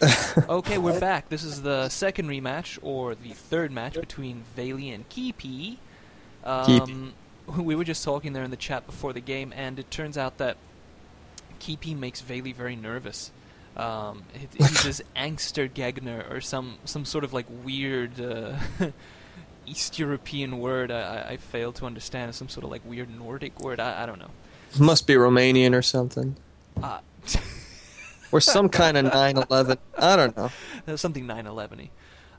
Okay, we're back. This is the second rematch, or the third match, between Valy and Keype. Keep. Um, we were just talking there in the chat before the game, and it turns out that Keype makes Valy very nervous. He's this Angster Gegner, or some sort of like weird East European word I fail to understand. Some sort of like weird Nordic word. I don't know. Must be Romanian or something. Uh, Or some kind of 9/11. I don't know. something 9/11-y.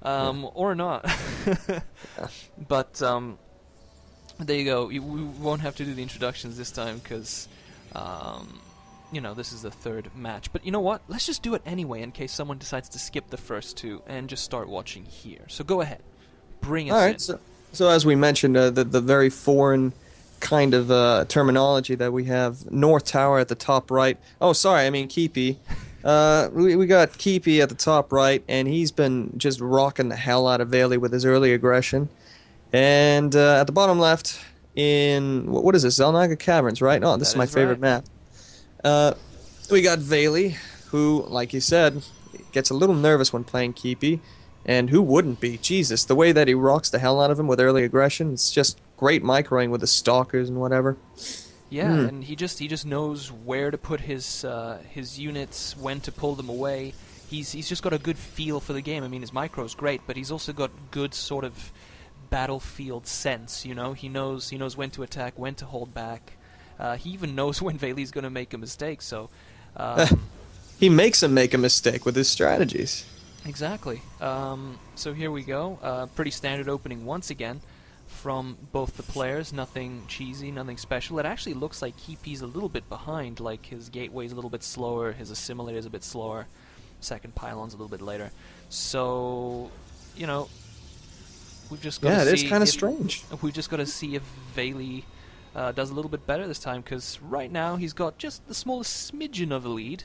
Yeah. Or not. Yeah. But there you go. We won't have to do the introductions this time because, this is the third match. But you know what? Let's just do it anyway in case someone decides to skip the first two and just start watching here. So go ahead. Bring All us right. in. So as we mentioned, the very foreign kind of terminology that we have, North Tower at the top right. Oh, sorry, I mean Keype. We got Keype at the top right, and he's been just rocking the hell out of Valy with his early aggression. And at the bottom left, in what is this? Zelnaga Caverns, right? Oh, this is That my is right. favorite map. Uh, we got Valy, who, like you said, gets a little nervous when playing Keype. And who wouldn't be? Jesus, the way that he rocks the hell out of him with early aggression, it's just great microing with the stalkers and whatever. Yeah, Hmm. and he just knows where to put his units, when to pull them away. He's just got a good feel for the game. I mean, his micro's great, but he's also got good sort of battlefield sense. He knows when to attack, when to hold back. He even knows when Valy's going to make a mistake. So, um, He makes him make a mistake with his strategies. exactly. So here we go. Pretty standard opening once again from both the players. Nothing cheesy, nothing special. It actually looks like Keype's a little bit behind. Like his gateway's a little bit slower, his assimilator's a bit slower, second pylon's a little bit later. So, we've just got Yeah, to it is see. kind of strange. We've just got to see if Valy does a little bit better this time, because right now he's got just the smallest smidgen of a lead.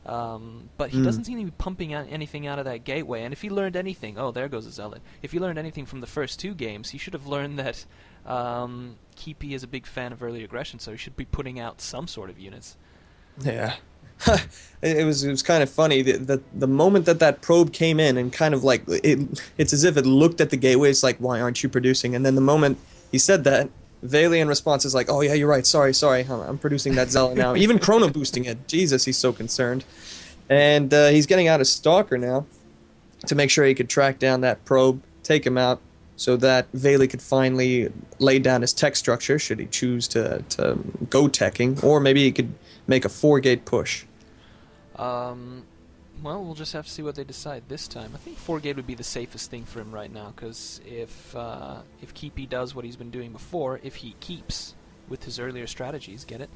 But he doesn't seem to be pumping out anything out of that gateway. And if he learned anything, oh, there goes a zealot. If he learned anything from the first two games, he should have learned that Keype is a big fan of early aggression, so he should be putting out some sort of units. Yeah. It was kind of funny. The moment that probe came in and kind of like it's as if it looked at the gateway. It's like, why aren't you producing? And then the moment he said that, Valy in response is like, oh yeah, you're right. Sorry. I'm producing that zealot now. Even chrono boosting it. Jesus, he's so concerned. And he's getting out a stalker now to make sure he could track down that probe, take him out, so that Valy could finally lay down his tech structure should he choose to go teching, or maybe he could make a 4-gate push. Well, we'll just have to see what they decide this time. I think 4-gate would be the safest thing for him right now, because if Keype does what he's been doing before, if he keeps with his earlier strategies, get it?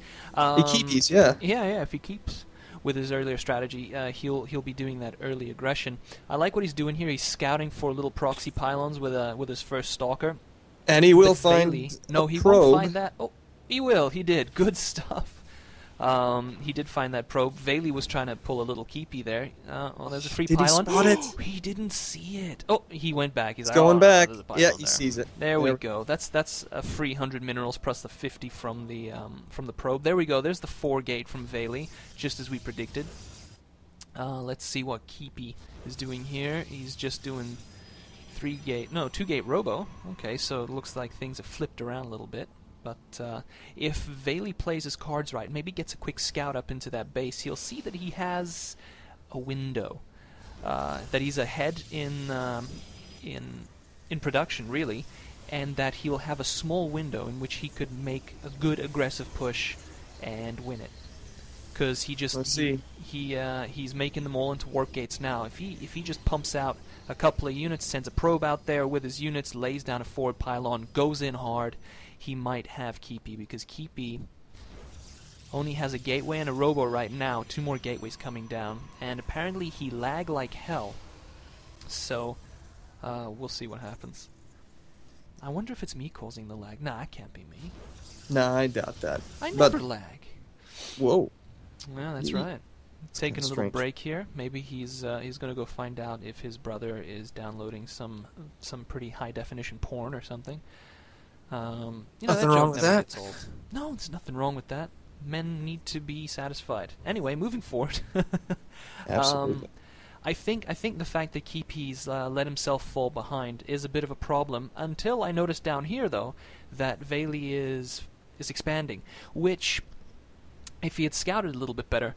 He keeps, yeah. Yeah, if he keeps with his earlier strategy, he'll be doing that early aggression. I like what he's doing here. He's scouting for little proxy pylons with his first stalker. And he will But find Valy, a no, he probe. won't find that. Oh, he will. He did. Good stuff. He did find that probe. Valy was trying to pull a little Keype there. Well, there's a free Did he pylon. spot it? He didn't see it. Oh, he went back. He's It's like, going oh, back. there's a pylon Yeah, he there. sees it. There we go. That's a free 100 minerals plus the 50 from the probe. There we go. There's the 4-gate from Valy, just as we predicted. Let's see what Keype is doing here. He's just doing 2-gate robo. Okay, so it looks like things have flipped around a little bit. But if Valy plays his cards right, maybe gets a quick scout up into that base, he'll see that he has a window, that he's ahead in production, really, and that he'll have a small window in which he could make a good aggressive push and win it. Because he's making them all into warp gates now. If he just pumps out a couple of units, sends a probe out there with his units, lays down a forward pylon, goes in hard, he might have Keype, because Keype only has a gateway and a robo right now. 2 more gateways coming down, and apparently he lag like hell. So we'll see what happens. I wonder if it's me causing the lag. Nah, it can't be me. Nah, I doubt that. I But- never lag. Whoa. Yeah, that's Ye- right. Taking a kinda little strange. break here. Maybe he's going to go find out if his brother is downloading some pretty high definition porn or something. Nothing that wrong joke with never that. gets old. No, there's nothing wrong with that. Men need to be satisfied. Anyway, moving forward. Absolutely. I think the fact that Keype's let himself fall behind is a bit of a problem. Until I noticed down here, though, that Valy is expanding, which, if he had scouted a little bit better,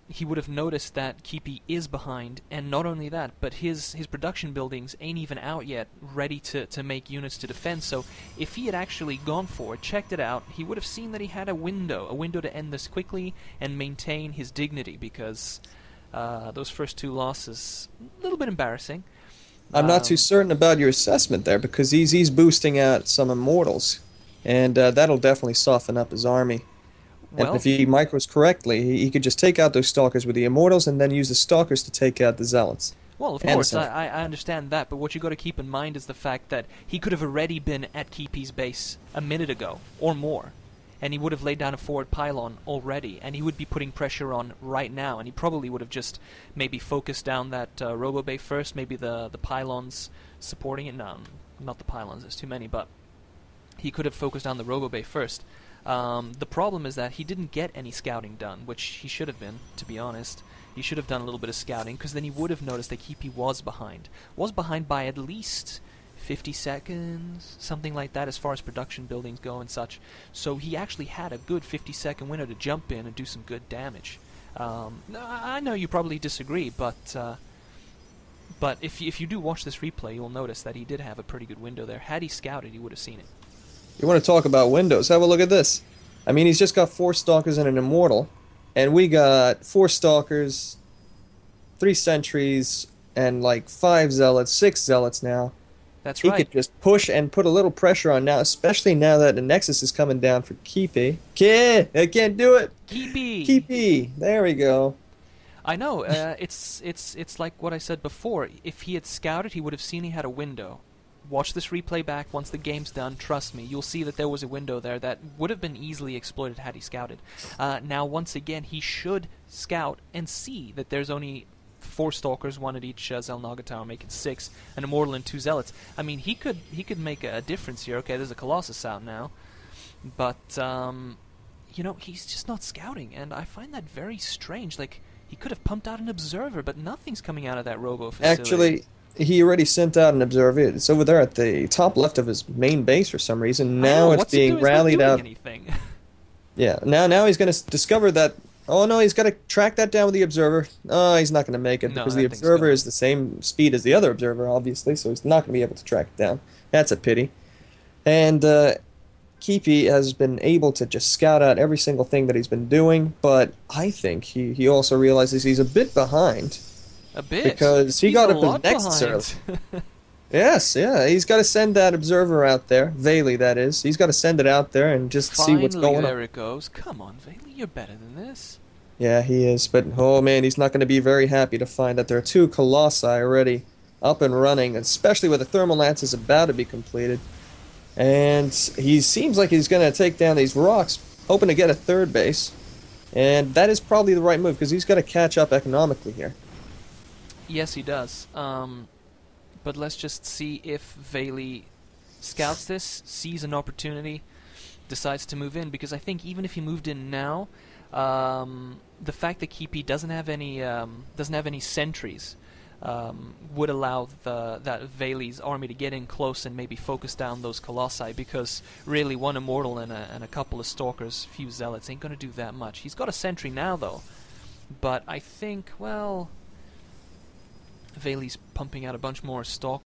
he would have noticed that Keype is behind, and not only that, but his production buildings ain't even out yet, ready to make units to defend. So if he had actually gone for it, checked it out, he would have seen that he had a window to end this quickly and maintain his dignity, because those first 2 losses, a little bit embarrassing. I'm not too certain about your assessment there, because he's boosting out some immortals, and that'll definitely soften up his army. Well, and if he micros correctly, he could just take out those stalkers with the immortals and then use the stalkers to take out the zealots. Well, of course, I understand that, but what you got to keep in mind is the fact that he could have already been at Keype's base a minute ago, or more, and he would have laid down a forward pylon already, and he would be putting pressure on right now, and he probably would have just maybe focused down that robo bay first, maybe the pylons supporting it. No, not the pylons, there's too many, but he could have focused on the robo bay first. The problem is that he didn't get any scouting done, which he should have been, to be honest. He should have done a little bit of scouting, because then he would have noticed that Keype was behind. Was behind by at least 50 seconds, something like that, as far as production buildings go and such. So he actually had a good 50-second window to jump in and do some good damage. I know you probably disagree, but if you do watch this replay, you'll notice that he did have a pretty good window there. Had he scouted, he would have seen it. You want to talk about windows? Have a look at this. I mean, he's just got 4 stalkers and an immortal, and we got 4 stalkers, 3 sentries, and like 5 zealots, 6 zealots now. That's right. He could just push and put a little pressure on now, especially now that the Nexus is coming down for Keype. I can't do it. Keype. There we go. I know. It's like what I said before. If he had scouted, he would have seen he had a window. Watch this replay back once the game's done. Trust me, you'll see that there was a window there that would have been easily exploited had he scouted. Now, once again, he should scout and see that there's only 4 stalkers, 1 at each Xel'Naga tower, making 6, an immortal and 2 zealots. I mean, he could make a difference here. Okay, there's a Colossus out now, but you know, he's just not scouting, and I find that very strange. Like, he could have pumped out an observer, but nothing's coming out of that robo facility. Actually, he already sent out an observer. It's over there at the top left of his main base for some reason. Now it's being rallied out. Yeah, now he's going to discover that. Oh no, he's got to track that down with the observer. Oh, he's not going to make it because the observer is the same speed as the other observer, obviously, so he's not going to be able to track it down. That's a pity. And Keype has been able to just scout out every single thing that he's been doing, but I think he also realizes he's a bit behind. A bit? Because he got up in Nexus early. Yes, yeah. He's got to send that observer out there. Valy, that is. He's got to send it out there and just see what's going on. There it goes. Come on, Valy, you're better than this. Yeah, he is. But, oh man, he's not going to be very happy to find that there are 2 Colossi already up and running, especially with the Thermal Lance is about to be completed. And he seems like he's going to take down these rocks, hoping to get a 3rd base. And that is probably the right move, because he's got to catch up economically here. Yes, he does. But let's just see if Valy scouts this, sees an opportunity, decides to move in. Because I think even if he moved in now, the fact that Keype doesn't have any sentries would allow that Valy's army to get in close and maybe focus down those Colossi. Because really, 1 immortal and a couple of stalkers, few zealots, ain't going to do that much. He's got a sentry now, though. But I think, well, Valy's pumping out a bunch more stalkers.